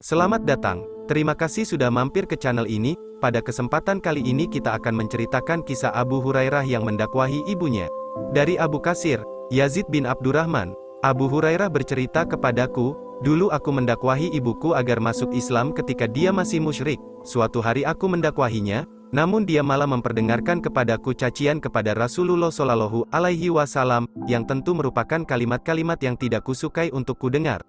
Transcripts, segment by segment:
Selamat datang, terima kasih sudah mampir ke channel ini. Pada kesempatan kali ini kita akan menceritakan kisah Abu Hurairah yang mendakwahi ibunya. Dari Abu Kasir, Yazid bin Abdurrahman, Abu Hurairah bercerita kepadaku, dulu aku mendakwahi ibuku agar masuk Islam ketika dia masih musyrik. Suatu hari aku mendakwahinya, namun dia malah memperdengarkan kepadaku cacian kepada Rasulullah Shallallahu Alaihi Wasallam, yang tentu merupakan kalimat-kalimat yang tidak kusukai untuk kudengar.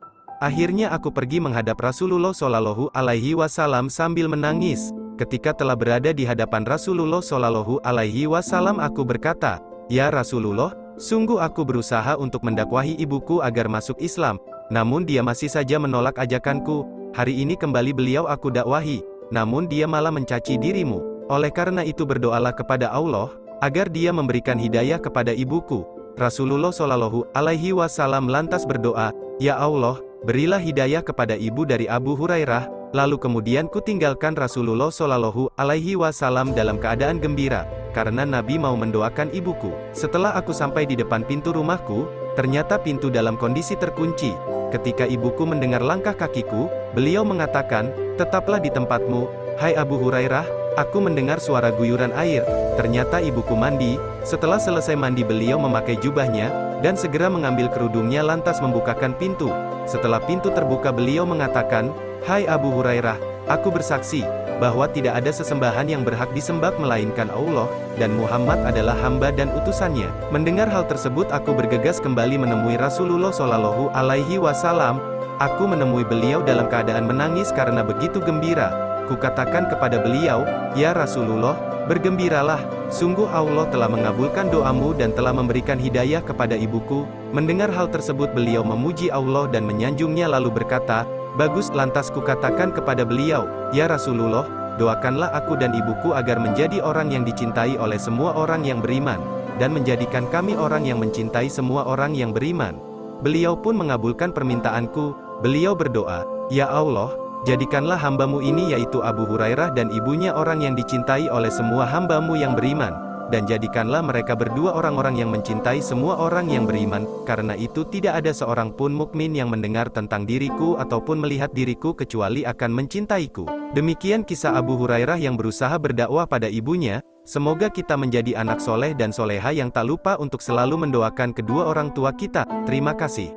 Akhirnya aku pergi menghadap Rasulullah Shallallahu Alaihi Wasallam sambil menangis. Ketika telah berada di hadapan Rasulullah Shallallahu Alaihi Wasallam, aku berkata, "Ya Rasulullah, sungguh aku berusaha untuk mendakwahi ibuku agar masuk Islam, namun dia masih saja menolak ajakanku. Hari ini kembali beliau aku dakwahi, namun dia malah mencaci dirimu. Oleh karena itu berdoalah kepada Allah, agar dia memberikan hidayah kepada ibuku." Rasulullah Shallallahu Alaihi Wasallam lantas berdoa, "Ya Allah, berilah hidayah kepada ibu dari Abu Hurairah." Lalu kemudian kutinggalkan Rasulullah Shallallahu Alaihi Wasallam dalam keadaan gembira, karena Nabi mau mendoakan ibuku. Setelah aku sampai di depan pintu rumahku, ternyata pintu dalam kondisi terkunci. Ketika ibuku mendengar langkah kakiku, beliau mengatakan, "Tetaplah di tempatmu, hai Abu Hurairah." Aku mendengar suara guyuran air. Ternyata ibuku mandi. Setelah selesai mandi, beliau memakai jubahnya dan segera mengambil kerudungnya lantas membukakan pintu. Setelah pintu terbuka, beliau mengatakan, "Hai Abu Hurairah, aku bersaksi bahwa tidak ada sesembahan yang berhak disembah melainkan Allah, dan Muhammad adalah hamba dan utusannya." Mendengar hal tersebut, aku bergegas kembali menemui Rasulullah Shallallahu Alaihi Wasallam. Aku menemui beliau dalam keadaan menangis karena begitu gembira. Kukatakan kepada beliau, "Ya Rasulullah, bergembiralah, sungguh Allah telah mengabulkan doamu dan telah memberikan hidayah kepada ibuku." Mendengar hal tersebut, beliau memuji Allah dan menyanjungnya lalu berkata, "Bagus." Lantas kukatakan kepada beliau, "Ya Rasulullah, doakanlah aku dan ibuku agar menjadi orang yang dicintai oleh semua orang yang beriman, dan menjadikan kami orang yang mencintai semua orang yang beriman." Beliau pun mengabulkan permintaanku. Beliau berdoa, "Ya Allah, jadikanlah hambamu ini yaitu Abu Hurairah dan ibunya orang yang dicintai oleh semua hambamu yang beriman, dan jadikanlah mereka berdua orang-orang yang mencintai semua orang yang beriman, karena itu tidak ada seorang pun mukmin yang mendengar tentang diriku ataupun melihat diriku kecuali akan mencintaiku." Demikian kisah Abu Hurairah yang berusaha berdakwah pada ibunya. Semoga kita menjadi anak soleh dan soleha yang tak lupa untuk selalu mendoakan kedua orang tua kita. Terima kasih.